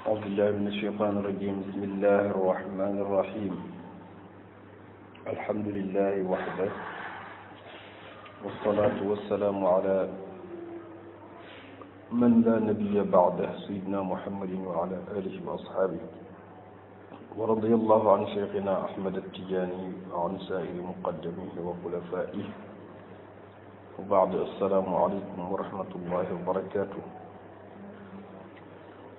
أعوذ بالله من الشيطان الرجيم بسم الله الرحمن الرحيم الحمد لله وحده والصلاة والسلام على من لا نبي بعده سيدنا محمد وعلى آله وأصحابه ورضي الله عن شيخنا أحمد التجاني وعن سائر مقدميه وخلفائه وبعد السلام عليكم ورحمة الله وبركاته.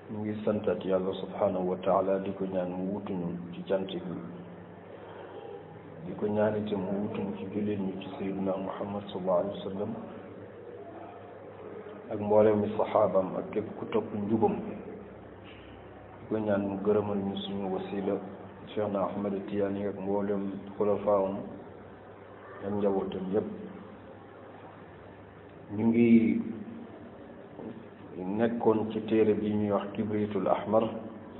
ñu ngi santat yàlla subhanahu wa taala di ko ñaan mu wutuñu ci cant gi di ko ñaan itam mu wutuñu ci jullit ñu ci sayyidina Muhammad sallallahu alayhi wa sallam ak mboolem mi saxaabam ak képp ku topp njubam di ko ñaan mu gërëmal ñu suñu wasila Cheikhna Ahmad Tijaani ak mboolem xulafaawam ak njabootam yépp. ñu ngi nekkoon ci téere bi ñuy wax kibritul ahmar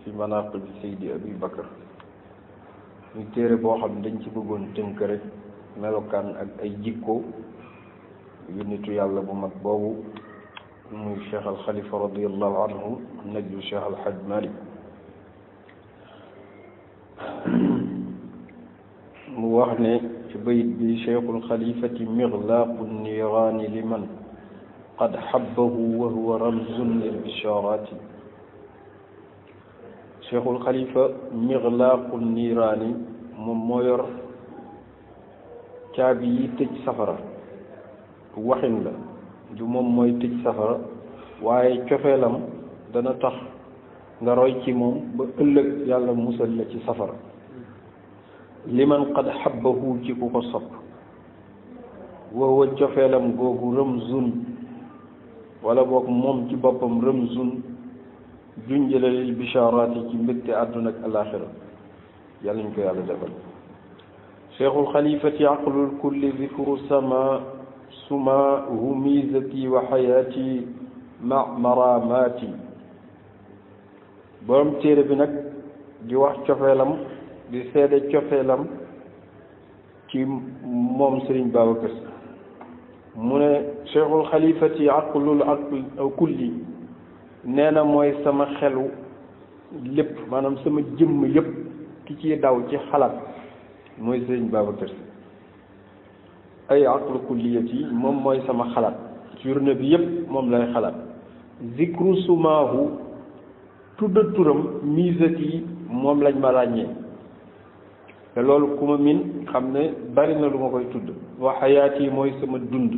fi manaqib Seydi Abi Bakar ñu téere boo xam ne dañ ci bëggoon tënk rek melokaan ak ay jikko yu nitu yàlla bu mag boobu muy Cheikh al Khalifa radiyallahu anhu najlu Cheikh al Hajj Malik. mu wax ne ci bayit bi cheikhul xalifati miglaaqu niiraani liman qad xabbahu wa huwa ramzun lil bishaaraati. cheikhul xalifa miglaaqu niiraani moom moo yor caabi yi tëj safara. waxin la du moom mooy tëj safara waaye cofeelam dana tax nga roy ci moom ba ëllëg yàlla musal la ci safara. liman qad xabbahu ci ku ko sopp wa huwa cofeelam googu ramzun wala boog moom ci boppam ramzun junjëla lil bishaaraati ci mbégte àdduna ak alaaxira yàlla ñu ko yàlla defal. cheikhul xalifati aqlul kulli zikru sama sumaahu miizati wa xayaati ma maramaati. borom téere bi nag di wax cofeelam di seede cofeelam ci moom Serigne Babacar Sy mu ne cheikhul xalifati aqlul kulli nee na mooy sama xelu lépp maanaam sama jëmm yëpp ki ciy daw ci xalaat mooy Serigne Babacar Sy. ay aqlu kulliyati moom mooy sama xalaat journée bi yëpp moom lay xalaat. zikru sumaahu tudda turam misat yi moom lañ ma ràññee te loolu ku ma min xam ne bari na lu ma koy tudd. wa xayaat yi mooy sama dund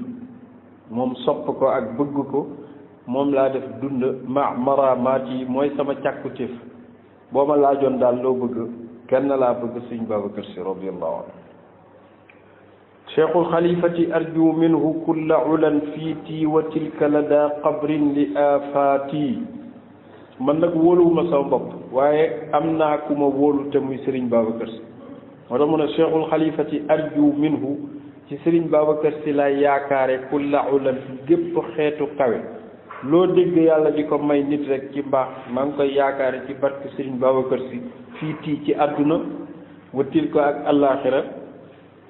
moom sopp ko ak bëgg ko moom laa def dund. ma maramaat yi mooy sama càkkutéef boo ma laajoon daal loo bëgg kenn laa bëgg Sëñ Babacar Sy radiyallahu anhu. cheikhul xalifati arju minhu kulla ulan fiiti wa tilka lada qabrin li afaati. man nag wóoluwuma sama bopp waaye am naa ku ma wóolu te muy Serigne Babacar Sy. moo tax mu ne cheikhul xalifati arju minhu ci Serigne Babacar Sy lay yaakaare kulla ulan gépp xeetu kawe loo dégg yàlla di ko may nit rek ci mbaax maa ngi koy yaakaare ci barke Serigne Babacar Sy fii tii ci àdduna watil ko ak allaaxira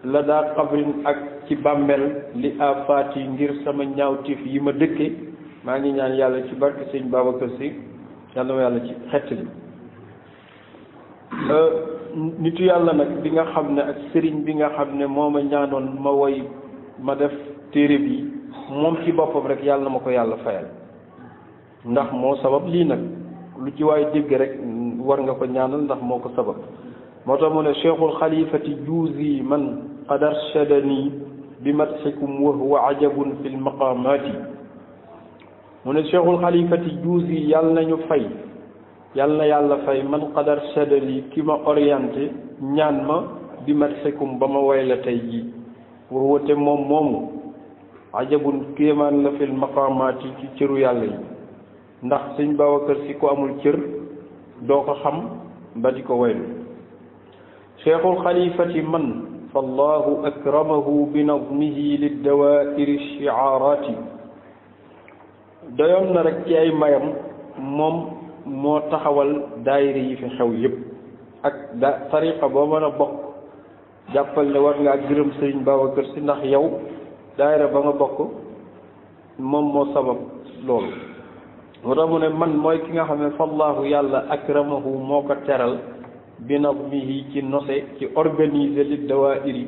la daa xabrin ak ci bàmmeel li afaat yi ngir sama ñaawtiif yi ma dëkke maa ngi ñaan yàlla ci barke Serigne Babacar Sy yàlla ma yàlla ci xett li. nitu yàlla nag bi nga xam ne ak sëriñ bi nga xam ne moo ma ñaanoon ma woy ma def téere bi moom ci boppam rek yàlla na ma ko yàlla fayal ndax moo sabab lii nag lu ci waay dégg rek war nga ko ñaanal ndax moo ko sabab. moo tax mu ne cheikhul xalifati juuzi man qad arshadani bi madxikum wa huwa ajabun fi lmaqamaati. mu ne cheikhul xalifati juuzi yàlla nañu fay yàlla na yàlla fay man qadar sadali ki ma orienté ñaan ma bi mat xekum ba ma way la tey ji woote moom moomu ajabun kéemaan la fil maqaamaati ci cëru yàlla yi ndax Sëñ Babacar Sy ko amul cër doo ko xam ba di ko waylu. cheikhul xalifati man fallahu akramahu bi nazmihi liddawairi shiaaraati. doyoon na rek ci ay mayam moom moo taxawal daayira yi fi xew yépp ak tariqa boo mën a bokk jàppal ne war ngaa gërëm Serigne Babacar Sy ndax yow daayira ba nga bokk moom moo sabab loolu. moo tax mu ne man mooy ki nga xam ne fallaahu yàlla akramahu moo ko teral bi nadmihi ci nose ci organiser li dawairi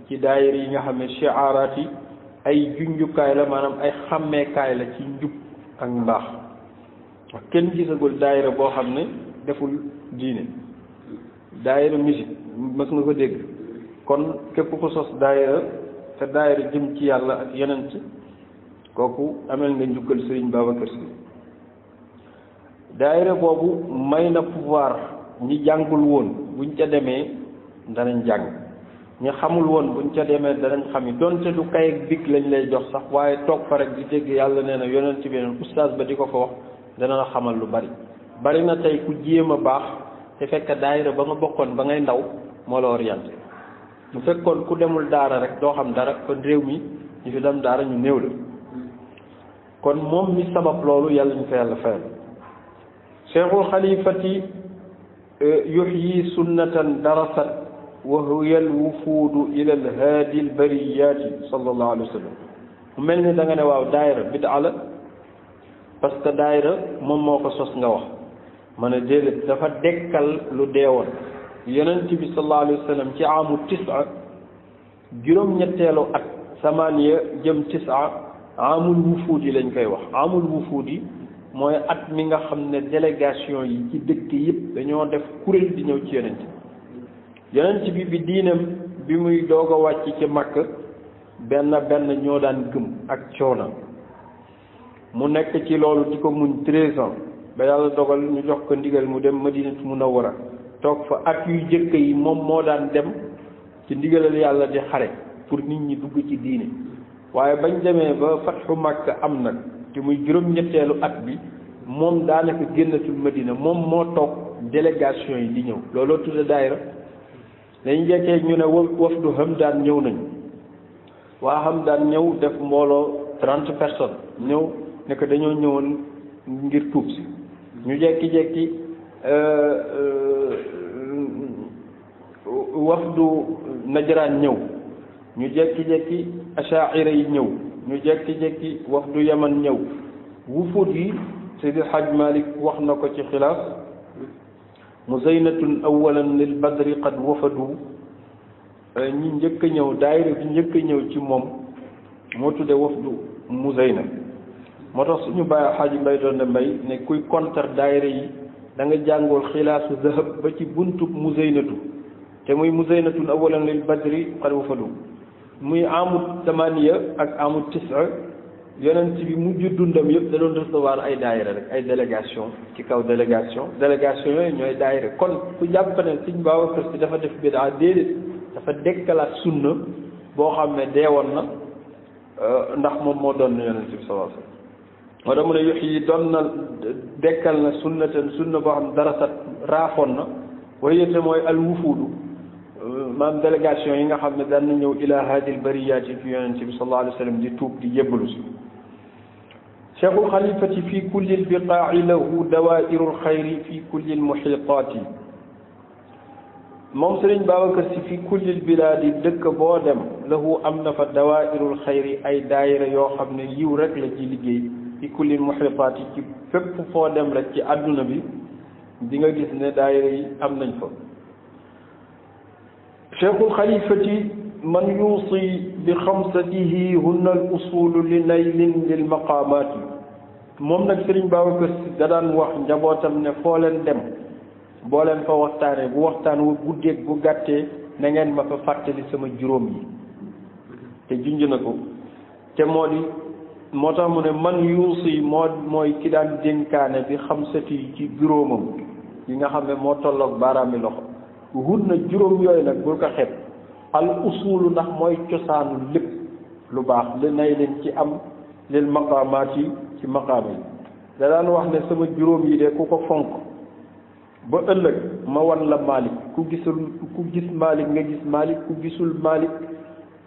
ci daayira yi nga xam ne shi'araat yi ay junjukaay la maanaam ay xàmmeekaay la ci njub ak mbaax wax kenn gisagul daayira boo xam ne deful diine daayira musique mës nga ko dégg kon képp ko sos daayira te daayira jëm ci yàlla ak yeneen ci kooku amel nga njukkal Sëriñ Babacar Sy daayira boobu may na pouvoir ñi jàngul woon buñ ca demee danañ jàng ñi xamul woon buñ ca demee danañ xam yi donte du kay ak big lañ lay jox sax waaye toog fa rek di dégg yàlla nee na yonent bi neen oustaz ba di ko wax dana la xamal lu bari na tey ku jéem a baax te fekk daayira ba nga bokkoon ba ngay ndaw moo la orienté bu fekkoon ku demul daara rek doo xam dara kon réew mi ñu fi dem daara ñu néew la kon moom mi sabab loolu yàlla ñu fa yàlla fayal cheikhul xalifati yuxyi sunnatan darasat wa hiya alwufuudu ila alhaadi albariyaati sallallahu alayhi wa sallam mu mel ni da nga ne waaw daayira bid'a la parce que daayira moom moo ko sos nga wax ma ne déedéet dafa dekkal lu deewoon yonent bi sallallahu alayhi wa sallam ci amu tisa juróom-ñetteelu at samaniya jëm tisa amul wufuud yi lañ koy wax amul wufuud yi mooy at mi nga xam ne délégation yi ci dëkk yëpp dañoo def kuréel di ñëw ci yonent bi diinam bi muy doog a wàcc ci Makka benn ñoo daan gëm ak coono mu nekk ci loolu di ko muñ 13 ans ba yàlla dogal ñu jox ko ndigal mu dem Madinatu Munawwara toog fa at yu jëkk yi moom moo daan dem ci ndigalal yàlla di xare pour nit ñi dugg ci diine waaye bañ demee ba fatxu Makka am nag te muy juróom-ñetteelu at bi moom daanaka génnatul Madina moom moo toog délégation yi di ñëw looloo tudde daayira dañu jekkee ñu ne wafdu Hamdaan ñëw nañu waa Hamdaan ñëw def mbooloo 30 personnes ñëw ne ko dañoo ñëwoon ngir tuub si ñu jekki-jekki wafdu Najraan ñëw ñu jekki-jekki Ashaa'ira yi ñëw ñu jekki-jekki wafdu Yaman ñëw wufuut yi Seydi Hajj Malik wax na ko ci xilaas muzaynatun awalan lil badri qad wafadu ñi njëkk a ñëw daayira bi njëkk a ñëw ci moom moo tudde wafdu muzayna moo tax suñu bàyyi xaaji mbay doon ne mbay ne kuy kontar daayira yi da nga jàngool xilaasu zahab ba ci buntub muzaynatu te muy muzaynatun awalan lil badri qad wafadu muy amut tamaniya ak amut tisa yonent bi mujj dundam yëpp da doon recevoir ay daayira rek ay délégation ci kaw délégation yooyu ñooy daayira kon ku jàpp ne Sëñ Babacar Sy dafa def bidaa déedéet dafa dekkalaat sunna boo xam ne deewoon na ndax moom moo doon yonent bi sallallahu alayhi wasallam moo tax mu ne yox yi doon na dekkal na sunna boo xam ne dara sat raafoon na waaye yëtte mooy al wufuudu maanaam délégation yi nga xam ne daan na ñëw ila haadil bariyaati fi yonent bi sallallahu alayhi wasallam di tuub di jébbalu si cheikhul xalifati fi kulli lbiqaa'i lahu dawaa'iru lxayri fi kulli lmuxiitaati moom Sëriñ Babacar Sy fi kulli lbilaadi dëkk boo dem lahu am na fa dawaa'iru lxayri ay daayira yoo xam ne yiw rek la ci liggéey fi kulli lmuxiitaati ci fépp foo dem rek ci àdduna bi di nga gis ne daayira yi am nañ fa cheikhul xalifati man yuusi bi xamsatihi hunna al usulu li naylin lil maqaamaati moom nag Sëriñ Babacar Sy da daan wax njabootam ne foo leen dem boo leen fa waxtaanee bu waxtaan wu guddeeg bu gàttee na ngeen ma fa fàttali sama juróom yi te junj na ko te moo tax mu ne man yuusi mooy ki daan dénkaane bi xamsati ci juróomam yi nga xam ne moo tolloog baaraami loxo hun na juróom yooyu nag bul ko xeeb al usulu ndax mooy cosaanu lépp lu baax li nay leen ci am lil maqaamaat yi ci maqaam yi da daan wax ne sama juróom yi de ku ko fonk ba ëllëg ma wan la Malik ku gis Malik nga gis Malik ku gisul Malik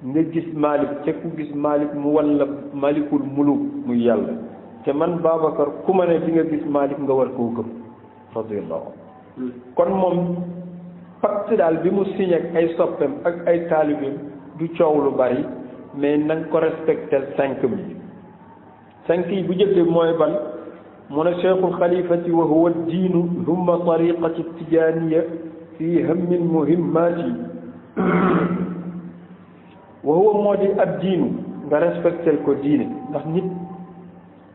nga gis Malik te ku gis Malik mu wan la malikul muluk muy yàlla te man Babacar ku ma ne di nga gis Malik nga war koo gëm radiyallahu kon moom pacte daal bi mu signé ak ay soppeem ak ay taalibeem du coow lu bari mais na nga ko respecté 5 yi bu jëkk mooy ban mu ne cheikhul xalifati wa huwa diinu humma tariqati tijaaniya fi hammin muhimmaati wa huwa moo di ab diinu nga respectel ko diine ndax nit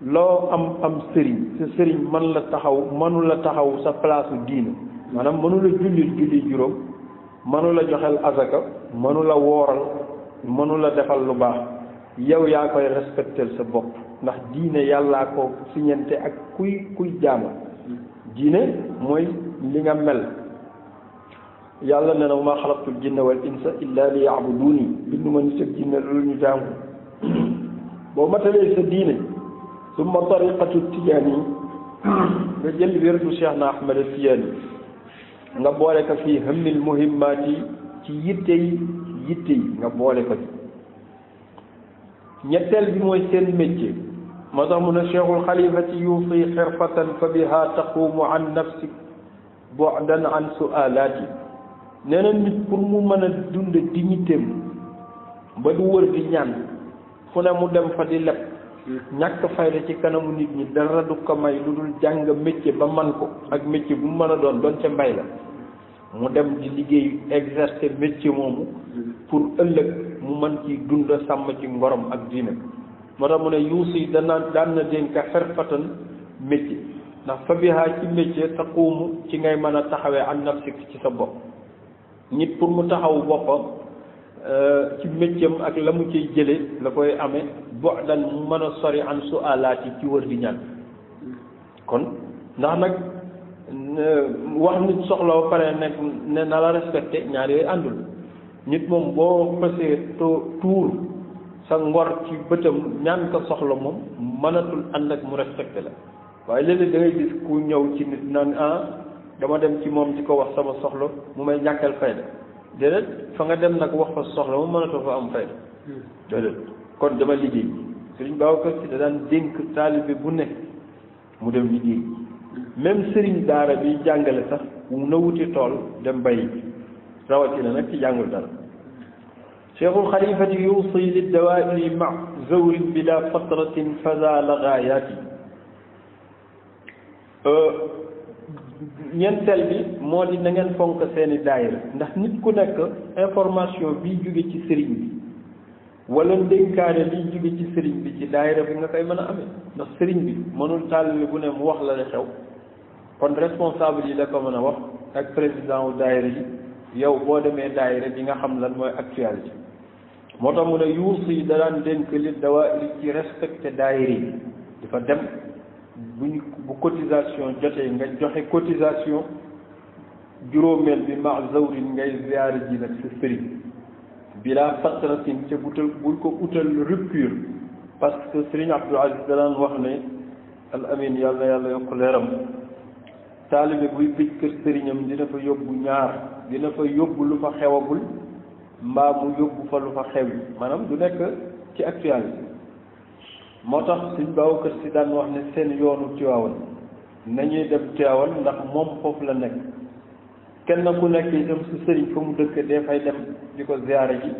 loo am sëriñ sa sëriñ man la taxaw mënu la taxaw sa place diine maanaam mënu la julli juróom mënu la joxel azaka mënu la wooral mënu la defal lu baax yow yaa koy respectel sa bopp ndax diine yàllaa ko siñante ak kuy jaama diine mooy li nga mel yàlla ne na wa maa xalaqtul jinna wal insa illa li yaabuduuni bindu ma nit ak jinne loolu ñu jaamu boo matalee sa diine summa tariqatu tijaani nga jël wérdu Cheikh na Ahmad Tijaani nga boole ko fii hammil muhimmaati ci yitte yi nga boole ko ci ñetteel bi mooy seen métier moo tax mu ne cheikhul xalifati yuusi xirfatan fa biha taqumu an nafsik bu'dan an su'alaati nee na nit pour mu mën a dund dignitéem ba du wër di ñaan fu ne mu dem fa di leb ñàkk fayda ci kanamu nit ñi dara du ko may lu dul jàng métier ba man ko ak métier bu mu mën a doon ca mbay la mu dem di liggéey exercer métier moomu pour ëllëg mu mën ci dund sàmm ci ngorom ak diine moo tax mu ne yuusi daan na dénk xirfatan métier ndax fa bihaa ci métier taquumu ci ngay mën a taxawee an nafsik ci sa bopp nit pour mu taxaw boppam ci métier ak la mu ciy jële la koy amee bu'dan mu mën a sori an su'alaat yi ci wër di ñaan kon ndax nag wax nit soxla ba pare nekk ne na la respecté ñaar yooyu àndul nit moom boo xësee tuur sa ngor ci bëtam ñaan ko soxla moom mënatul ànd ak mu respecté la waaye léeg-léeg da ngay gis ku ñëw ci nit naan dama dem ci moom di ko wax sama soxla mu may ñàkkal fayda déedéet fa nga dem nag wax fa soxla mu mënatoo fa am fayda déedéet kon dama liggéey Sëriñ Babacar Si da daan dénk taalibe bu nekk mu dem liggéey même sëriñ daara bi jàngale sax na wuti tool dem bay rawatina nag ci jàngul dara cheikhul xalifati yuusi li dawaa'iri ma zawrin bila fatratin fazala gaayaati ñeenteel bi moo di na ngeen fonk seeni daayira ndax nit ku nekk information bi jóge ci sëriñ bi wala ndénkaane liy jóge ci sëriñ bi ci daayira bi nga koy mën a amee ndax sëriñ bi mënul taalibe bu ne mu wax la xew kon responsable yi la ko mën a wax ak président wu daayira yi yow boo demee daayira di nga xam lan mooy actualité moo tax mu ne yuusi da daan dénk li dawaa'ir ci respecté daayira yi dafa dem bu cotisation jotee nga joxe cotisation juróomeel bi ma zawrin ngay ziyaare ji nag sa sëriñ bila fatratin ca bul ko utal rupture parce que Sëriñ Abdul Aziz da daan wax ne al amin yàlla yàlla yokk leeram taalibe buy bëj kër sëriñam dina fa yóbbu ñaar dina fa yóbbu lu fa xewagul mbaa mu yóbbu fa lu fa xew yi maanaam du nekk ci actualité moo tax Sëriñ Babacar Si daan wax ne seen yoonu Tiwaawan nañuy dem Tiwaawan ndax moom foofu la nekk kenn ku nekk itam su sëriñ fa mu dëkk dee fay dem di ko ziyaare ji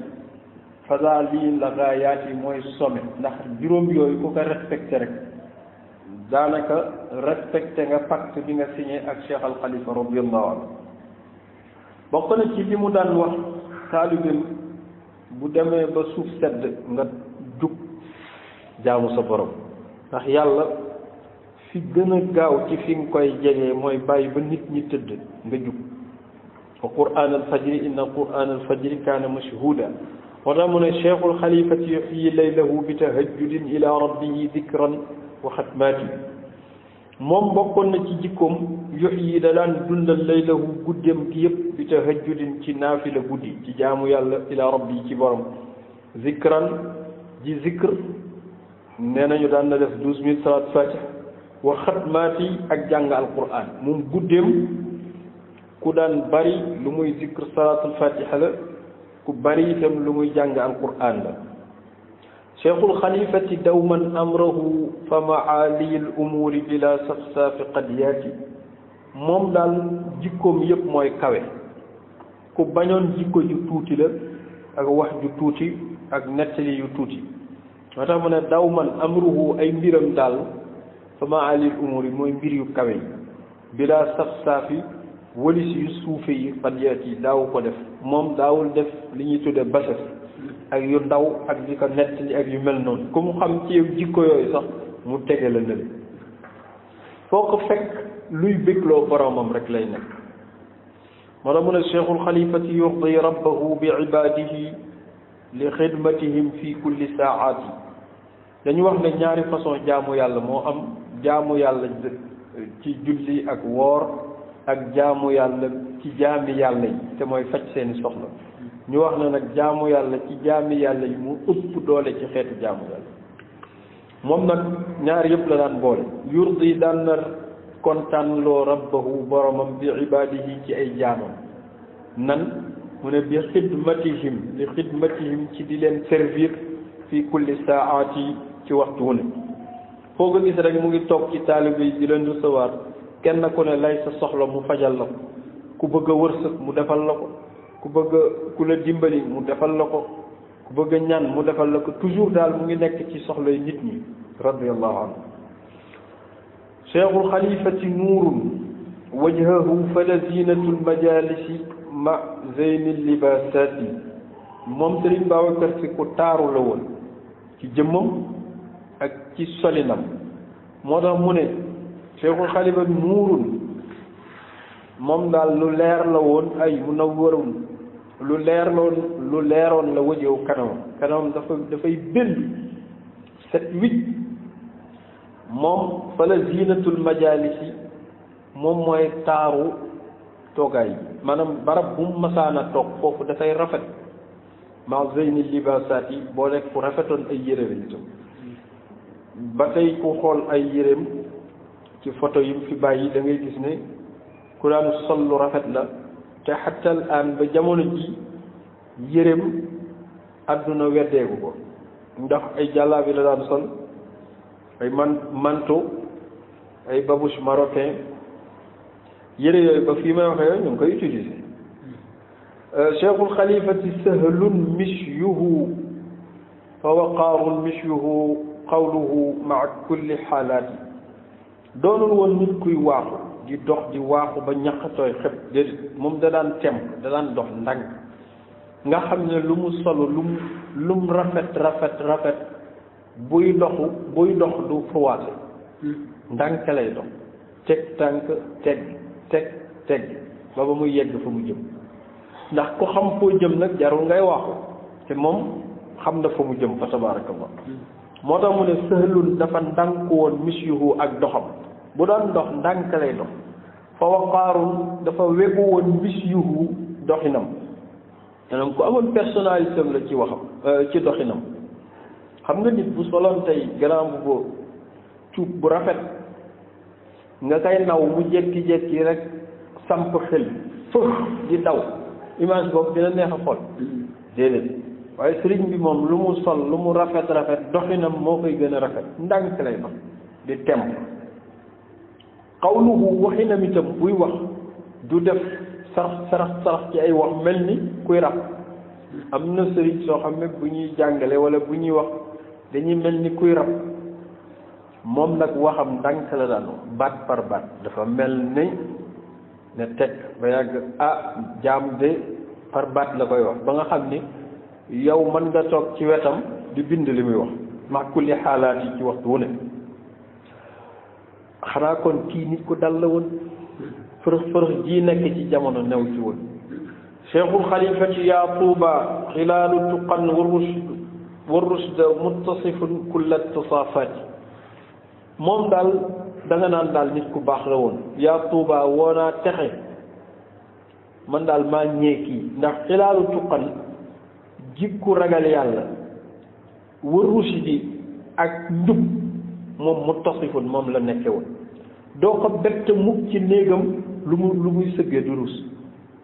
fasa lii la gaayaat yi mooy sommet ndax juróom yooyu ku ko respecté rek daanaka respecté nga pacte bi nga signé ak Cheikh Al Khalifa radiyallahu anhu bokk na ci li mu daan wax taalibeem bu demee ba suuf sedd nga jug jaamu sa borom ndax yàlla fi gën a gaaw ci fi nga koy jegee mooy bàyyi ba nit ñi tëdd nga jug wa qur'aan al fajri inna qur'aan al fajri kaana mashhuuda moo tax mu ne cheikhul xalifati yuxyi laylahu bi tahajjudin ila rabbihi dikran wa xatmaati moom bokkoon na ci jikkoom yuxyi da daan dundal laylahu guddeem gi yëpp bi tahajjudin ci naafila guddi ci jaamu yàlla ila rabbi ci borom zikran ji zikr nee nañu daan na def 12000 salaat fatih wa xatmaati ak jàng alquran moom guddeem ku daan bari lu muy zikr salaatul fatiha la ku bari itam lu muy jàng alquran la cheikhul xalifati dawman amrahu fa maali l umuuri bila safsaafi qadiyaati moom daal jikkoom yépp mooy kawe ku bañoon jikko ju tuuti la ak wax ju tuuti ak nettali yu tuuti moo tax mu ne dawman amruhu ay mbiram daal fa maalil umuri mooy mbir yu kawe yi bila saf-saafi walis yu suufe yi fadiat yi daawu ko def moom daawul def li ñuy tudde bases ak yu ndaw ak di ko nettali ak yu mel noonu ku mu xam ci yow jikko yooyu sax mu tege la nële foo ko fekk luy bégloo boromam rek lay nekk moo tax mu ne cheikhul xalifati yurdi rabbahu bi ibadihi li xidmatihim fi kulli saati dañu wax ne ñaari façon jaamu yàlla moo am jaamu yàlla ci julli ak woor ak jaamu yàlla ci jaami yàlla yi te mooy faj seeni soxla ñu wax na nag jaamu yàlla ci jaami yàlla yi mu ëpp doole ci xeetu jaamu yàlla moom nag ñaar yëpp la daan boole yurdi daan na kontaan loo rabbahu boromam bi ibadihi ci ay jaamam nan mu ne bi xidmatihim li xidmatihim ci di leen servir fi kulli saati ci waxtu wu ne foo ko gis rek mu ngi toog ci taalibe yi di leen recevoir kenn ku ne lay sa soxla mu fajal la ko ku bëgg a wërsëg mu defal la ko ku bëgg ku la dimbali mu defal la ko ku bëgg a ñaan mu defal la ko toujours daal mu ngi nekk ci soxlay nit ñi radiyallahu anhu cheikhul xalifati nuurun wajhahu fala zinatul majalisi ma zeyni libasati moom Sëriñ Babacar Si ku taaru la woon ci jëmmam ak ci solinam moo tax mu ne cheikhul xalifa nuurun moom daal lu leer la woon ay munawwarun lu leeroon la wëjëw kanamam dafay bënd set wicc moom fala zinatul majalisi moom mooy taaru toogaay maanaam barab bu mu masaana toog foofu dafay rafet ma zeyni libasaat yi boo nekk ku rafetoon ay yére la itam ba tey ku xool ay yéreem ci photo yi mu fi bàyyi da ngay gis ne ku daan sol lu rafet la te xattal aan ba jamono ji yéreem àdduna weddeeku ko ndax ay jàllaabi la daan sol ay manteau ay babouche marocain yére yooyu ba fii may waxee yooyu ñu ngi koy utiliser cheikhul xalifati sahlun mishyuhu fa waqaarun mishyuhu qawluhu maa kulli xaalaati doonul woon nit kuy waaxu di dox di waaxu ba ñaqatooy xëpp déedéet moom da daan tem da daan dox ndànk nga xam ne lu mu solo lu mu rafet buy dox du froissé ndànk lay dox teg tànk teg ba muy yegg fa mu jëm ndax ku xam foo jëm nag jarul ngay waaxu te moom xam na fa mu jëm fa tabarakallah moo tax mu ne sëhlun dafa ndànk woon misyuhu ak doxam bu doon dox ndànk lay dox fa waqaarun dafa wegu woon misyuhu doxinam maanaam ku amoon personnalité la ci waxam ci doxinam xam nga nit bu soloon tey grand bu cuub bu rafet nga kay naw mu jékki-jékki rek samp xel fëf di daw image boobu dina neex a xool déedéet waaye sëriñ bi moom lu mu sol lu mu rafet doxinam moo koy gën a rafet ndànk lay dox di tem qawluhu waxinam itam buy wax du def sarax ci ay wax mel ni kuy rab am na sëriñ soo xam ne bu ñuy jàngale wala bu ñuy wax dañuy mel ni kuy rab moom nag waxam ndànk la daan baat par baat dafa mel ni ne teg ba yàgg jaam de par baat la koy wax ba nga xam ni yow mën nga toog ci wetam di bind li muy wax ma kulli xaalaat yi ci waxtu wu ne xanaa kon kii nit ku dal la woon fërëx ji nekk ci jamono new ci woon cheikhul xalifati yaa tuuba xilaalu tuqan wa rushd muttasifun kulla tasaafaati moom daal da nga naan daal nit ku baax la woon yaa tuuba woonaa texe man daal maa ñeekii ndax xilaalu tuqan jikku ragal yàlla wa rushdi ak njub moom muttasifun moom la nekke woon doo ko bett mukk ci néegam lu muy sëggee du rus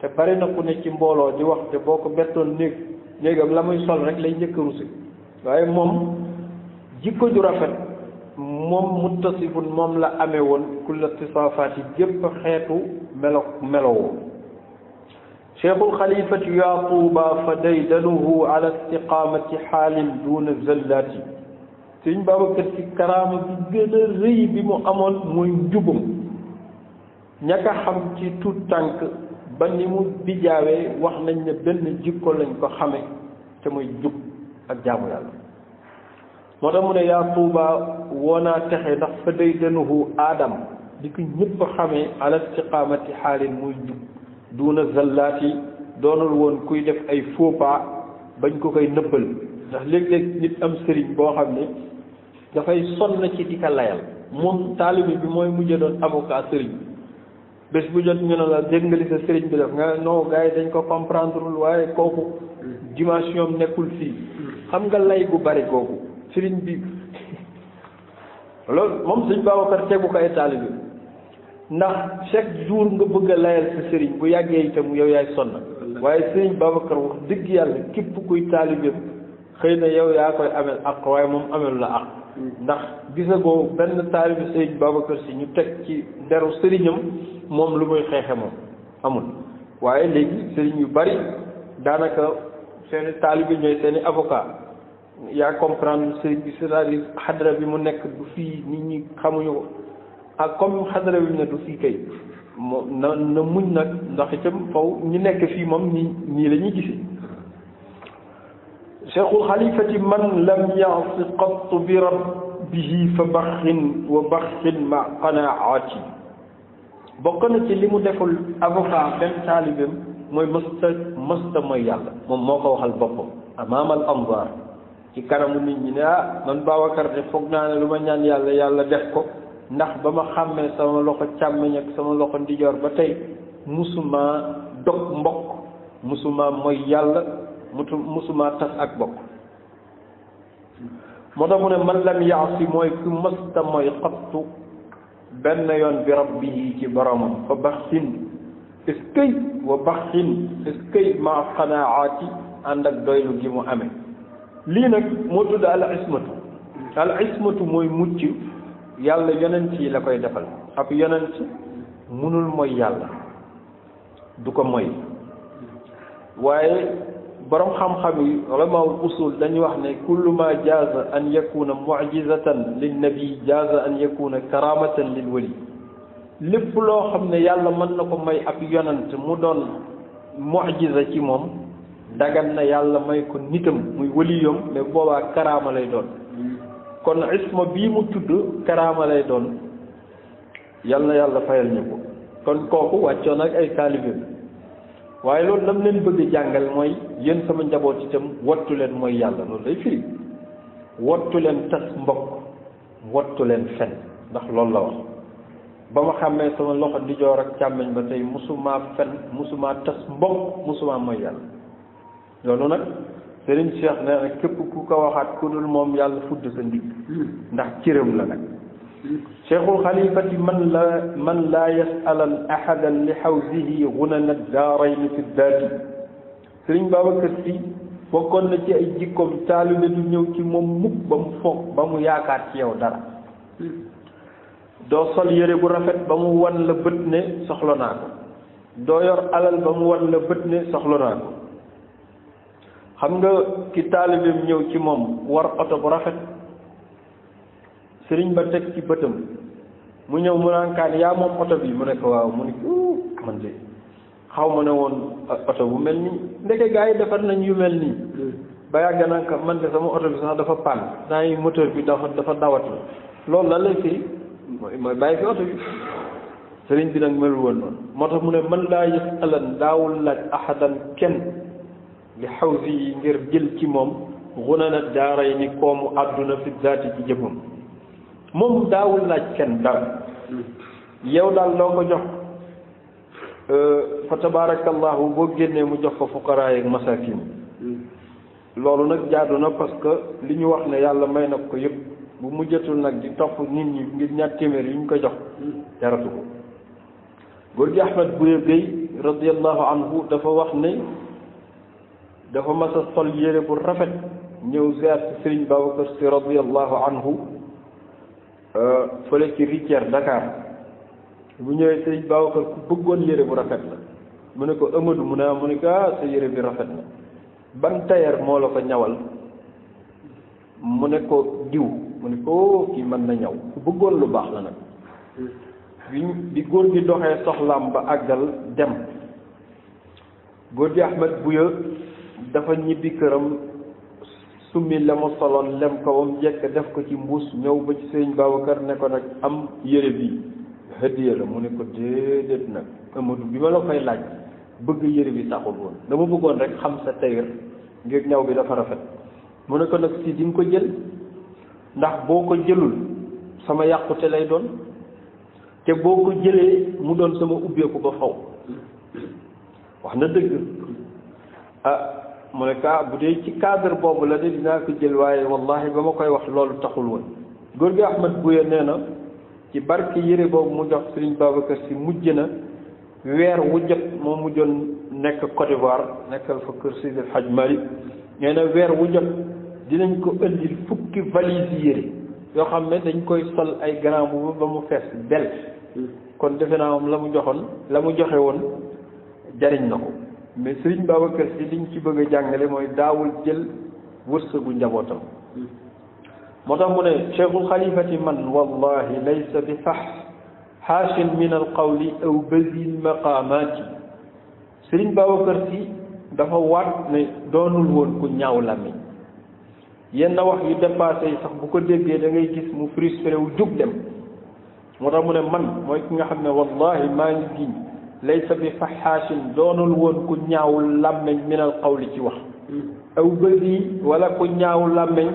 te bari na ku ne ci mbooloo di wax te boo ko bettoon néegam la muy sol rek lay njëkk a rusi waaye moom jikko ju rafet moom muttasifun moom la amee woon kulla tisaafaati gépp xeetu melowoo cheikhul xalifati yaa tuuba fa daydanuhu ala istiqaamati xaalin duna zallaati sëriñ Babacar Si karaama bi gën a rëy bi mu amoon mooy njubam ñaka xam ci tuut tànk ba ni mu bijaawee wax nañ ne benn jikko lañ ko xame te muy jub ak jaamu yàlla moo tax mu ne yaa tuuba woonaa texe ndax fa day denuhu aadam di ko ñëpp xamee ala istiqaamati xaalin muy jub duuna zallaati doonul woon kuy def ay faux pas bañ ko koy nëbbal ndax léeg-léeg nit am sëriñ boo xam ne dafay sonn ci di ko layal moom taalibi bi mooy mujjee doon avocat sëriñ bés bu jot ñu ne la dégg nga li sa sëriñ bi def nga non gars yi dañ ko comprendreul waaye kooku dimension am nekkul fii xam nga lay gu bari kooku sëriñ bi loolu moom sëñ Babacar tegu ko ay taalibi ndax chaque jour nga bëgg a layal sa sëriñ bu yàggee itam yow yaay sonn waaye sëriñ Babacar wax dëgg yàlla képp kuy taalibi xëy na yow yaa koy amel ak waaye moom amelu la ak ndax gisagoo benn taalibi sëriñ Babacar Si ñu teg ci deru sëriñam moom lu muy xeexe moom amul waaye léegi sëriñ yu bari daanaka seeni taalibi ñooy seeni avocat yaa comprendre sëriñ bi c'est-à-dire xadra bi mu nekk du fii nit ñi xamuñu ko ak comme xadra bi mu ne du fii kay moom na muñ nag ndax itam faw ñu nekk fii moom nii la ñuy gisi cheikhul xalifati man lam yasi qattu bi rabbihi fa baxin wa baxin ma qanaati bokk na ci li mu deful avocat benn taalibam mooy mësta mooy yàlla moom moo ko waxal boppam amaamal anzar ci kanamu nit ñi ne man Babacar de foog naa ne lu ma ñaan yàlla yàlla def ko ndax ba ma xàmmee sama loxo càmmeñ ak sama loxo ndijoor ba tey musuma dog mbokk musuma mooy yàlla musuma tas ak bokk moo tax mu ne man lam yaasi mooy ku mësta mooy xattu benn yoon bi rabbihi ci boromam fa baxsin eskay wa baxsin eskay ma qanaati ànd ak doylu gi mu amee lii nag moo tudd al ismatu mooy mucc yàlla yonent yi la koy defal ab yonent munul mooy yàlla du ko mooy waaye borom xam-xam yi ulamaul usul dañuy wax ne kullu ma jaaza an yakuna mu'jizatan lin nabi jaaza an yakuna karamatan lil wali lépp loo xam ne yàlla mën na ko may ab yonent mu doon mu'jiza ci moom dagan na yàlla may ko nitam muy waliyam mais boobaa karaama lay doon kon isma bii mu tudd karaama lay doon yal na yàlla fayal ñu ko kon kooku wàccoon ak ay taalibeem waaye loolu lam leen bëgg jàngal mooy yéen sama njaboot itam wattu leen mooy yàlla loolu lay firi wattu leen tas mbokk wattu leen fen ndax loolu la wax ba ma xàmmee sama loxo ndijoor ak càmmeñ ba tey musuma fen musuma tas mbokk musuma mooy yàlla loolu nag Serigne Cheikh nee na képp ku ko waxaat ku dul moom yàlla fudd sa ndigg ndax cëram la nag cheikhul xalifati man laa yasalan ahadan li xawsihi gunana daarayni fi daati Serigne Babacar Sy bokkoon na ci ay jikkoom taalibe du ñëw ci moom mukk ba mu foog ba mu yaakaar ci yow dara doo sol yére bu rafet ba mu wan la bët ne soxla naa ko doo yor alal ba mu wan la bët ne soxla naa ko xam nga ki taalibeem ñëw ci moom war oto bu rafet sëriñ ba teg ci bëtam mu ñëw mu naan kaan yaa moom oto bi mu ne ko waaw mu ne ko man de xaw ma ne woon oto bu mel nii ndeke gars yi defar nañ yu mel nii ba yàgg naa ko man de sama oto bi sax dafa panne naa yi moteur bi dafa dawatu loolu la lay firi mooy bàyyi fi oto bi sëriñ bi nag melul woon noonu moo tax mu ne man laa yasalan daawul laaj ahadan kenn li xawsi yi ngir jël ci moom gunana daaray ni koomu àdduna fi zaati ci jëfam moom daawul laaj kenn dara yow daal loo ko jox fa tabarakallahu boo génnee mu jox ko fuqaraa ak masakin loolu nag jaadu na parce que li ñu wax ne yàlla may na ko yëpp bu mujjatul nag di topp nit ñi ngir ñaar téeméer yi ñu ko jox jaratu ko góor gi Ahmad Bouye Gueye radiallahu anhu dafa wax ne dafa mas a sol yére bu rafet ñëw ziar ci Serigne Babacar Sy radiallahu anhu fële ci Rivière Dakar bu ñëwee Serigne Babacar ku bëggoon yére bu rafet la mu ne ko Amadou mu ne ko sa yére bi rafet na ban tailleur moo la ko ñawal mu ne ko diw mu ne ko kii mën na ñaw ku bëggoon lu baax la nag bi góor gi doxee soxlaam ba àggal dem góor gi Ahmed Bouya dafa ñibbi këram summi la mu soloon lem ko ba mu jekk def ko ci mbuus ñëw ba ci sëriñ Babacar ne ko nag am yére bi hëddiya la mu ne ko déedéet nag Amadou bi ma la koy laaj bëgg yére bi taxul woon dama bëggoon rek xam sa tailleur ngir ñaw bi dafa rafet mu ne ko nag si di nga ko jël ndax boo ko jëlul sama yàqute lay doon te boo ko jëlee mu doon sama ubbeeku ba faw wax na dëgg mu ne ka bu dee ci cadre boobu la de dinaa ko jël waaye wallahi ba ma koy wax loolu taxul woon góor gi Ahmed Bouya nee na ci barke yére boobu mu jox Serigne Babacar Sy mujj na weer wu jot moo mujjoon nekk Côte d'Ivoire nekkal fa kër Seydi El Hadj Malick nee na weer wu jot dinañ ko indil fukki valise yére yoo xam ne dañ koy sol ay grand boubou ba mu fees del kon defe naa moom la mu joxe woon jariñ na ko mais Serigne Babacar Sy liñ ci bëgg a jàngale mooy daawul jël wërsëgu njabootam moo tax mu ne cheikhul xalifati man wallahi laysa bi xaashin min al qawli aw bazil maqaamaati Serigne Babacar Sy dafa waat ne doonul woon ku ñaaw làmmiñ yenn wax yu dépassé yi sax bu ko déggee da ngay gis mu frustré wu jug dem moo tax mu ne man mooy ki nga xam ne wallahi maa ngi giñ laysa bi faxaashin doonul woon ku ñaaw làmmeñ minal qawli ci wax aw bëri wala ku ñaaw làmmeñ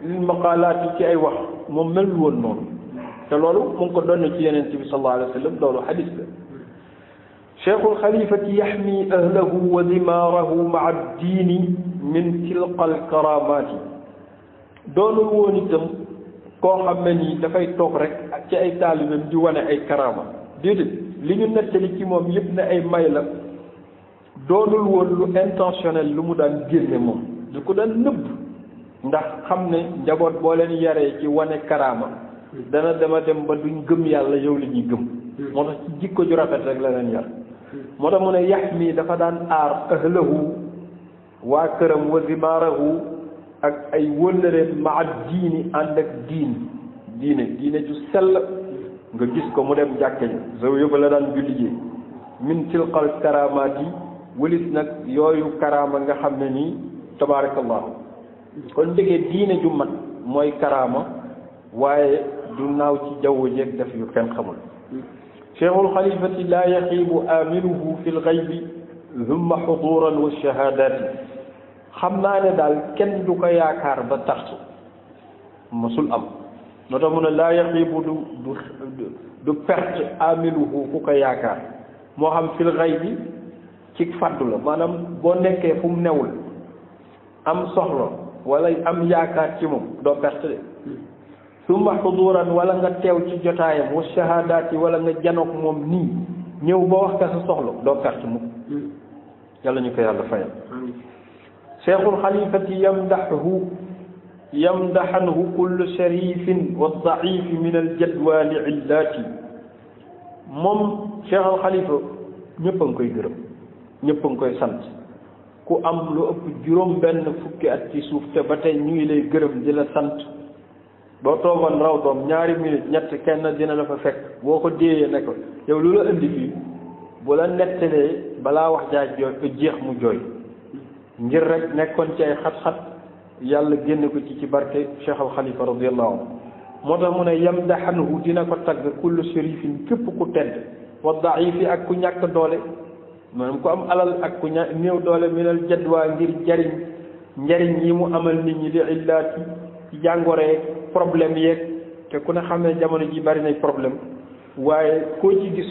lil maqaalaat yi ci ay wax moom melul woon noonu te loolu mu ngi ko doon ci yeneen bi sallallahu alayhi wa sallam loolu xadis la cheikhul xalifati yaxmi ahlahu wa dimaarahu maa diini min tilqa alkaramaati doonul woon itam koo xam ne nii dafay toog rek ci ay taalibeem di wane ay karama déedéet li ñu nettali ci moom yëpp ne ay may la doonul woon lu intentionnel lu mu daan génne moom du ko daan nëbb ndax xam ne njaboot boo leen yaree ci wane karama dana dema dem ba duñ gëm yàlla yow li ñuy gëm moo tax ci jikko ju rafet rek la leen yar moo tax mu ne yax mi dafa daan aar ahlahu waa këram wa zimaarahu ak ay wëllëreem ma ak diini ànd ak diine ju sell nga gis ko mu dem jàkke ji zaw yëpp la daan julli ji min tilqal karamaat yi wëlis nag yooyu karama nga xam ne nii tabaarakallahu kon ndegee diine ju mat mooy karama waaye du naaw ci jaww jeeg def yu kenn xamul cheikhul xalifati laa yaxiibu aamiruhu fi lxaybi zumma xuduran wa shahadaati xam naa ne daal kenn du ko yaakaar ba tartu mosul am noo tax mu ne laa yaxiibu du perte aamiruhu ku ko yaakaar moo xam fil xaybi ci fàddu la maanaam boo nekkee fu mu newul am soxla wala am yaakaar ci moom doo perte de summa xuduran wala nga teew ci jotaayam wa shahadaat yi wala nga janook moom nii ñëw ba wax ka sa soxla doo perte mukk yàlla ñu ko yàlla fayal cheikhul xalifati yamdaxanhu kullu sharifin wa daifi min aljadwa li illaati moom cheikhul xalifa ñëpp a ngi koy gërëm ñëpp a ngi koy sant ku am lu ëpp juróom benn fukki at ci suuf te ba tey ñu ngi lay gërëm di la sant boo toogoon raw doom ñaari minute ñett kenn dina la fa fekk boo ko déeyee ne ko yow lu la indi fii bu la nettalee balaa wax jaaj jooy jeex mu jooy ngir rek nekkoon ci ay xat-xat yàlla génn ko ci barke Cheikh al Khalifa radiyallahu anhu moo tax mu ne yamdaxanhu dina ko tagg kullu sharifin képp ku tedd wa daifi ak ku ñàkk doole maanaam ku am alal ak ku néew doole minal jadwa ngir njariñ yi mu amal nit ñi di illaati ci jàngoree problème yeeg te ku ne xam ne jamono ji bari nay problème waaye koo ci gis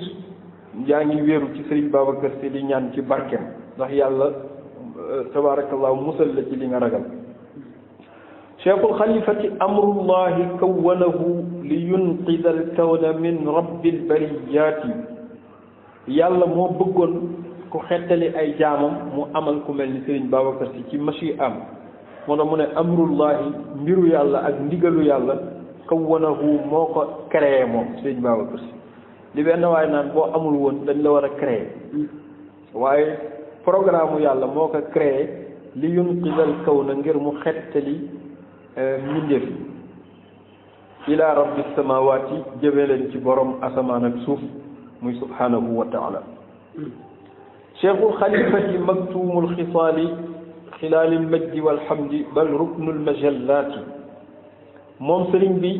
yaa ngi wéeru ci Serigne Babacar Sy di ñaan ci barkeem ndax yàlla tabarakallahu musal la ci li nga ragal cheikhul xalifati amrullahi kawwanahu li yunqida al kawna min rabbil bariyaati yàlla moo bëggoon ku xettali ay jaamam mu amal ku mel ni Serigne Babacar Sy ci machi am moo tax mu ne amrullahi mbiru yàlla ak ndigalu yàlla kawwanahu moo ko créé moom Serigne Babacar Sy li benn waaye naan boo amul woon dañ la war a créé waaye programme yàlla moo ko créé li yunqidal kaw na ngir mu xettali mbindeef ila rabbi samawati jëmee leen ci borom asamaan ak suuf muy subhanahu wa taala cheikhul xalifati maktumul xisaali xilaalil majdi walhamdi bal ruknul majallaati moom sëriñ bi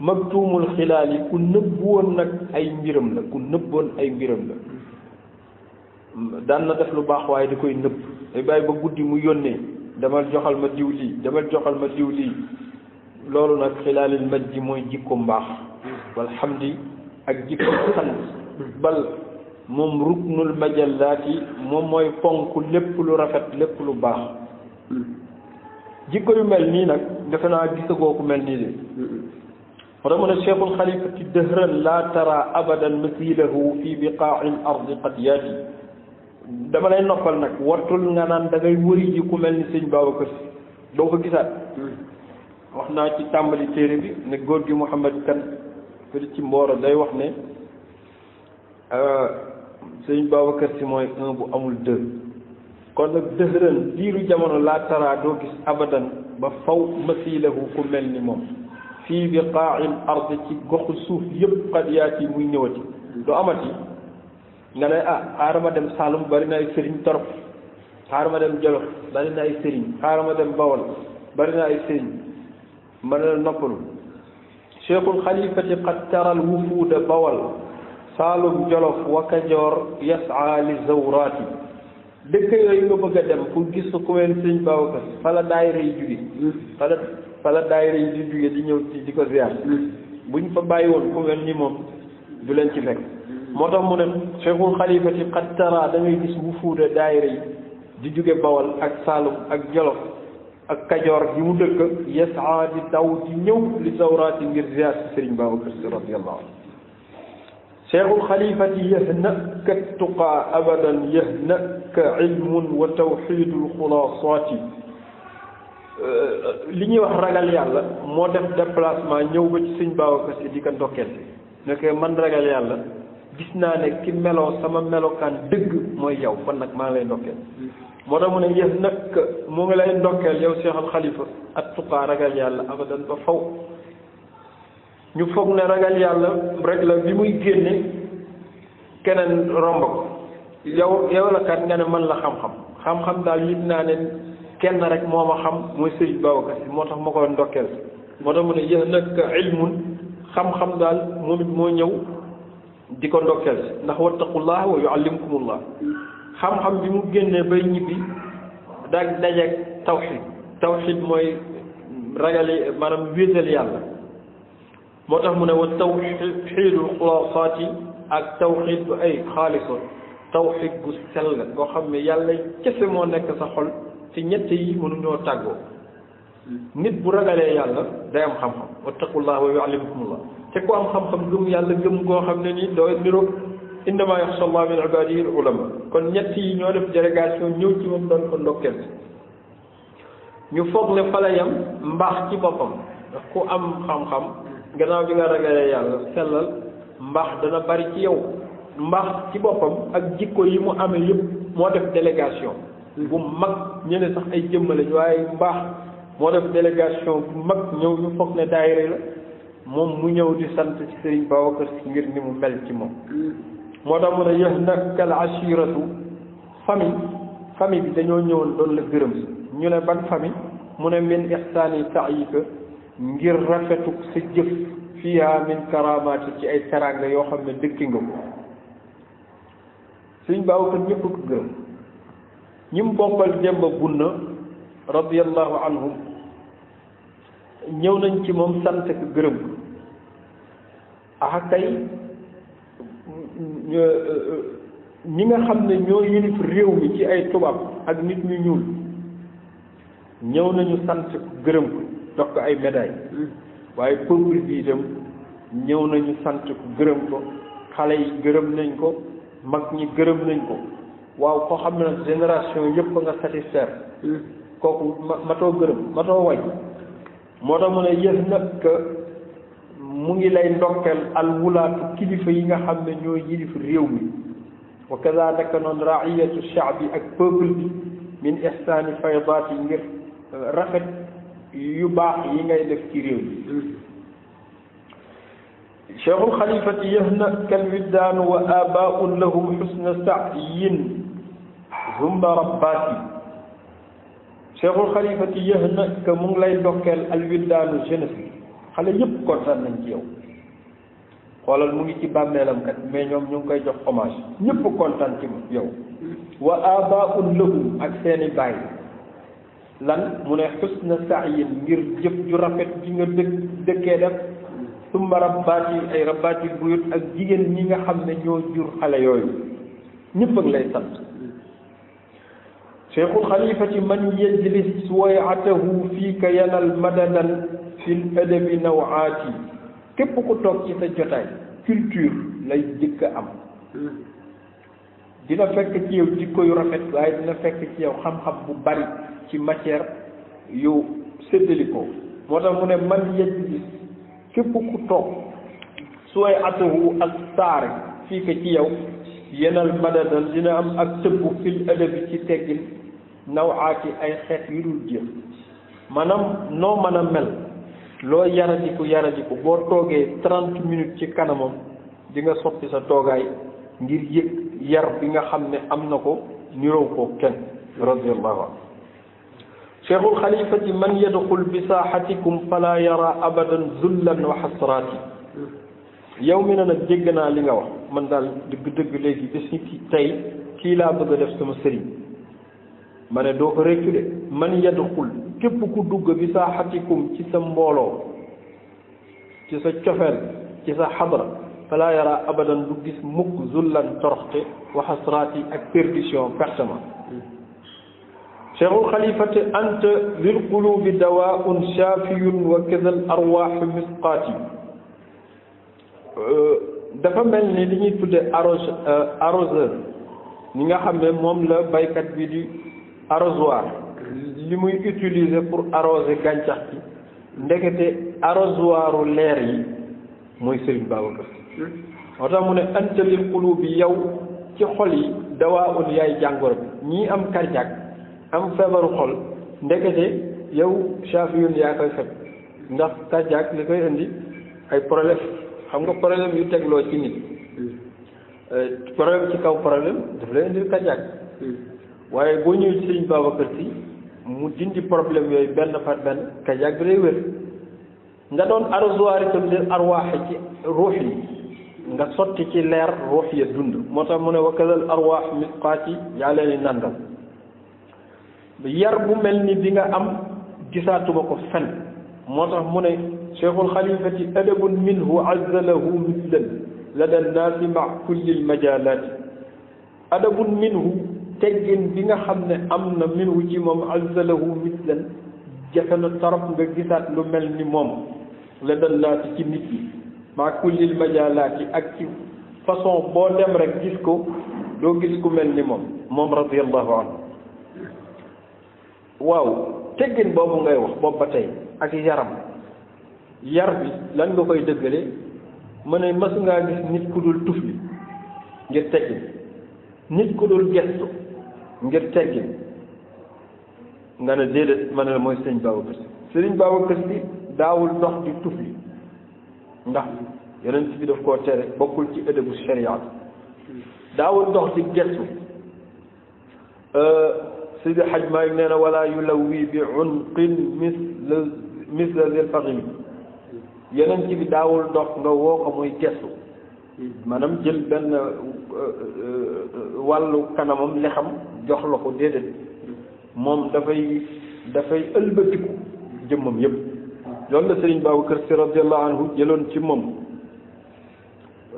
maktumul xilaali ku nëbboon nag ay mbiram la ku nëbboon ay mbiram la daan na def lu baax waaye da koy nëbb day bàyyi ba guddi mu yónnee demal joxal ma diw lii demal joxal ma diw lii loolu nag xilaalil majdi mooy jikko mbaax walhamdi ak jikko sant bal moom ruknul majallaati moom mooy ponk lépp lu rafet lépp lu baax jikko yu mel nii nag defe naa gisagoo ku mel nii de moo tax mu ne cheikhul xalifati dëhran laa tara abadan masilahu fi biqaail ardi qad yaati dama lay noppal nag wattul nga naan da ngay wëri ji ku mel ni sëñ Babacar Si doo ko gisaat wax naa ci tàmbali téere bi ne góor gi Mouhamad Kan fële ci Mbooro day wax ne sëñ Babacar Si mooy un bu amul deux kon nag dëhëran diiru jamono laa tara doo gis abadan ba faw masilahu ku mel ni moom fii biqaail ard ci goxu suuf yëpp qad yaati muy ñëwati doo amati nga ne xaaral ma dem Saalum bari na ay sëriñ torop xaaral ma dem Jolof bari na ay sëriñ xaaral ma dem Bawol bari na ay sëriñ mën na noppalu cheikhul xalifati qad taral wufuuda Bawol Saalum Jolof wa Kajoor yasaa li zawraati dëkk yooyu nga bëgg a dem pour gis ku mel sëriñ Babacar fa la daayira yi jóge fa la daayira yi di jóge di ñëw ci di ko ziar buñ fa bàyyi woon ku mel ni moom du leen ci fekk moo tax mu ne cheikhul xalifati qad tara da ngay gis wufuuda daayira yi di jóge Bawol ak Saalum ak Jolof ak Kajoor gi mu dëkk yasaa di daw di ñëw li zawraati ngir ziar si sëriñ Babacar Si radiyallahu anhu cheikhul xalifati yahnaka tuqaa abadan yahnaka ilmun wa tawxidul xulaasaati li ñuy wax ragal yàlla moo def déplacement ñëw ba ci sëñ Babacar Si di ko ndokkeel ne que man ragal yàlla gis naa ne ki meloo sama melokaan dëgg mooy yow kon nag maa ngi lay ndokkeel moo tax mu ne yahnaka mu ngi lay ndokkeel yow cheikhul xalifa at tuqaa ragal yàlla abadan ba faw ñu foog ne ragal yàlla rek la bi muy génne keneen romb ko yow la kat nga ne man la xam-xam daal yit naa ne kenn rek moo ma xam mooy Sëriñ Babacar Si moo tax ma koy ndokkeel moo tax mu ne yéen nag ilmun xam-xam daal moom it moo ñëw di ko ndokkeel ndax wattaqullah wa yuallimkumullah xam-xam bi mu génnee bay ñibbi daag dajeeg tawxid mooy ragale maanaam wéetal yàlla moo tax mu ne wa tawxiidul xulaasaati ak tawxiid bu ay xaalisoon tawxiid bu sell boo xam ne yàlla kese moo nekk sa xol ci ñett yi mënuñoo tàggoo nit bu ragalee yàlla day am xam-xam wattaqullah wa yuallimkumullah te ku am xam-xam gëm yàlla gëm koo xam ne nii doo niroog innama yaxsha allah min ibadihi al ulama kon ñett yi ñoo def délégation ñëw ci moom doon ko ndokkeel ñu foog ne fa la yam mbaax ci boppam ndax ku am xam-xam gannaaw bi nga ragalee yàlla sellal mbaax dana bari ci yow mbaax ci boppam ak jikko yi mu amee yëpp moo def délégation bu mag ñene sax ay jëmmalañ waaye mbaax moo def délégation bu mag ñëw ñu foog ne daayira la moom mu ñëw di sant ci Sëriñ Babacar Si ngir ni mu mel ci moom moo tax mu ne yahnaka al ashiratu famille bi dañoo ñëwoon doon la gërëm si ñu ne ban famille mu ne min ihsaani saayika ngir rafetuk sa jëf fiha min karamaati ci ay teraanga yoo xam ne dëkki nga ko Sëriñ Babacar ñëpp ko gërëm ñi mu bokkal Demba Bunna radiyallahu anhum ñëw nañ ci moom sant ko gërëm ko kay ñi nga xam ne ñoo yilif réew mi ci ay tubaab ak nit ñu ñuul ñëw nañu sant ko gërëm ko jox ko ay médailles waaye peuple bi itam ñëw nañu sant ko gërëm ko xale yi gërëm nañ ko mag ñi gërëm nañ ko waaw koo xam ne nag génération yëpp nga satisfaire kooku matoo gërëm matoo way moo tax mu ne yéen nag mu ngi lay ndokkeel alwulaatu kilifa yi nga xam ne ñoo yilif réew mi wa kaza naka noonu raiyatu shaabi ak peuple bi min ihsaani faydaat yi ngir rafet yu baax yi ngay def ci réew mi cheikhul xalifati yahna kal widdaanu wa abaun lahum xusna sa'yin zumba rabbaati cheikhul xalifati yahna ka mu ngi lay dokkeel al widdaanu jeunesse bi xale yëpp kontaan nañ ci yow xoolal mu ngi ci bàmmeelam kat mais ñoom ñu ngi koy jox hommage ñëpp kontaan ci yow wa abaun lahum ak seeni baay lan mu ne xusna sa'yin ngir jëf ju rafet ji nga dëkkee def summa rabbaati ay rabbaati buyut ak jigéen ñi nga xam ne ñoo jur xale yooyu ñëpp ak lay sant cheikhul xalifati man yajlis suwayatahu fiika yanal madadan fil adabi nawaati képp ku toog ci sa jotaay culture lay jëkk a am dina fekk ci yow jikko yu rafet waaye dina fekk ci yow xam-xam bu bari ci matière yu séddalikoo moo tax mu ne man yajlis képp ku toog sooy atahu ak saare fii ko ci yow yenal madadal dina am ak tëbbu fil adabi ci teggin nawaati ay xeet yu dul jeex maanaam noo mën a mel loo yaradiku boo toogee 30 minutes ci kanamam di nga soppi sa toogaay ngir yëg yar bi nga xam ne am na ko niroo ko kenn radiyallahu anhu cheikhul xalifati man yadxul bi saaxatikum fala yara abadan zullan wa xasraati yow mi ne nag jégg naa li nga wax man daal dëgg léegi bis ni ki tey kii laa bëgg a def sama sëriñ ma ne doo ko réccu de man yadxul képp ku dugg bi saaxatikum ci sa mbooloo ci sa cofeel ci sa xadra fala yara abadan du gis mukk zullan toroxte wa xasraati ak perdition pertement cheikhul xalifati anta lil qulubi dawaun shafiyun wa kadal arwaaxu misqaati dafa mel ni li ñuy tudde arroseur ñi nga xam ne moom la baykat bi di arrosoir li muy utiliser pour arroser gàncax bi ndekete arrosoiru leer yi mooy Serigne Babacar moo tax mu ne anta lil qulubi yow ci xol yi dawaun yaay jàngoro bi ñii am cardiaque am feebaru xol ndekete yow chafiyun yaa koy fekk ndax cardiaque li koy indi ay problème xam nga problème yu tegloo ci nit problème ci kaw problème daf lay indi cardiaque waaye boo ñëwee ci Sëriñ Babacar Si mu dindi problème yooyu benn par benn cardiaque bi lay wér nga doon arrosoir itam leen arwaaxe ci ruux yi nga sotti ci leer ruux ya dund moo tax mu ne wakadal arwaax misqaati yaa leen di nandal yar bu mel ni bi nga am gisaatuma ko fen moo tax mu ne cheikhul xalifati adabun minhu azzalahu mislan lada nnaasi ma kulli lmajalaati adabun minhu teggin bi nga xam ne am na minhu ci moom azzalahu mislan jafe na torop nga gisaat lu mel ni moom lada nnaasi ci nit yi ma kulli lmajalaati ak ci façon boo dem rek gis ko doo gis ku mel ni moom radiallahu anhu waaw teggin boobu ngay wax boobu ba tey ak yaram yar bi lan nga koy dëggale ma ne mas ngaa gis nit ku dul tufli ngir teggin nit ku dul gestu ngir teggin nga ne déedéet ma ne la mooy Sëriñ Babacar Si Sëriñ Babacar Si daawul dox di tufli ndax yonent bi daf koo tere bokkul ci ëdëbu shariat daawul dox di gestu Seydi Hajj Maalik nee na wala yulawi bi unqin misla zil faghim yeneen ci bi daawul dox nga woo ko muy gestu maanaam jël benn wàllu kanamam lexam jox la ko déedéet moom dafay ëlbatiku jëmmam yépp loolu la Sëriñ Babacar Si radiyallahu anhu jëloon ci moom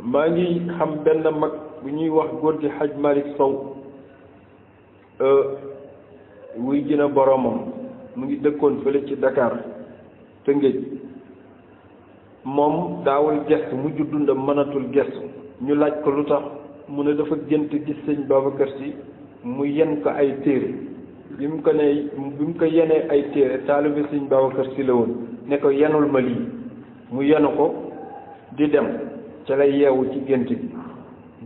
maa ngi xam benn mag bu ñuy wax góor gi Hajj Malick Sow wuy jëna boromam mu ngi dëkkoon fële ci Dakar Tëngéej moom daawul gestu mujj dundam mënatul gestu ñu laaj ko lu tax mu ne dafa gént gis Sëñ Babacar Si mu yen ko ay téere bi mu ko yenee ay téere taalibe Sëñ Babacar Si la woon ne ko yenul ma lii mu yenu ko di dem ca lay yeewu ci gént bi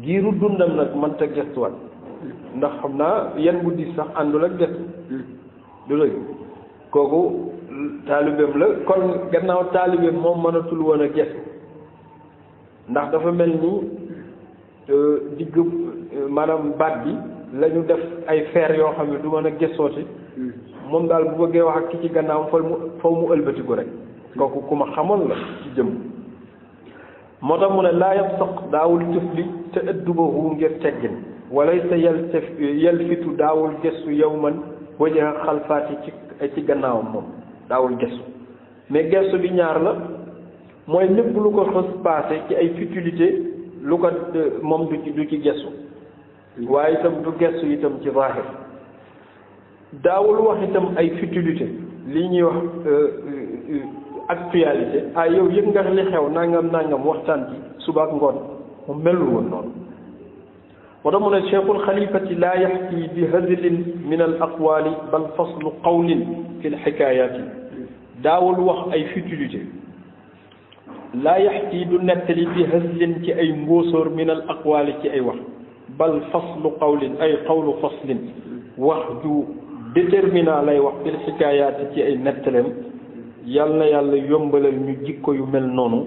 giiru dundam nag mënta gestuwaat ndax xam naa yen bu diis sax àndul ak gestu du lay kooku taalibeem la kon gannaaw taalibeem moom mënatul woon a gestu ndax dafa mel ni digg maanaam baat bi la ñu def ay fer yoo xam ne du mën a gëstooti moom daal bu bëggee wax ak ki ci gannaaw faw mu ëlbatiku rek kooku ku ma xamoon la ci jëm moo tax mu ne laa yabsaq daawul tufli te ëddubahu ngir teggin walaysa yalfitu daawul gëstu yawman wajaha xalfaati ci gannaawam moom daawul gëstu mais gëstu bi ñaar la mooy lépp lu ko xës passé ci ay futilité lu ko moom du ci gëstu waaye itam du gëstu itam ci zahir daawul wax itam ay futilité lii ñuy wax actualité yow yëg nga li xew nangam waxtaan ci suba ak ngoon mu melul woon noonu moo tax mu ne cheikhul xalifati laa yaxki bi hazlin min al aqwali bal faslu qawlin fi l xikaayaati daawul wax ay futilité laa yaxki du nettali bi hazlin ci ay mbóosóor min al aqwali ci ay wax bal faslu qawlin ay qawlu faslin wax ju déterminant lay wax fil xikaayaati ci ay nettaleem yal na yàlla yombalal ñu jikko yu mel noonu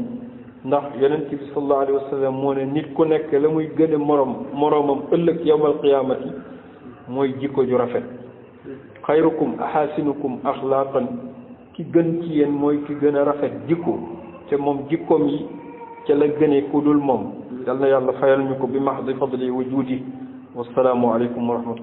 ndax yonent bi sallallahu alayhi wa sallam moo ne nit ku nekk la muy gën a moroomam ëllëg yawmal qiyaamati mooy jikko ju rafet xayrukum ahasinukum axlaaqan ki gën ci yéen mooy ki gën a rafet jikko te moom jikkoom yi ca la gënee ku dul moom yal na yàlla fayal ñu ko bi mahdi fadli wa juudi wassalaamu aleykum wa rahmatullah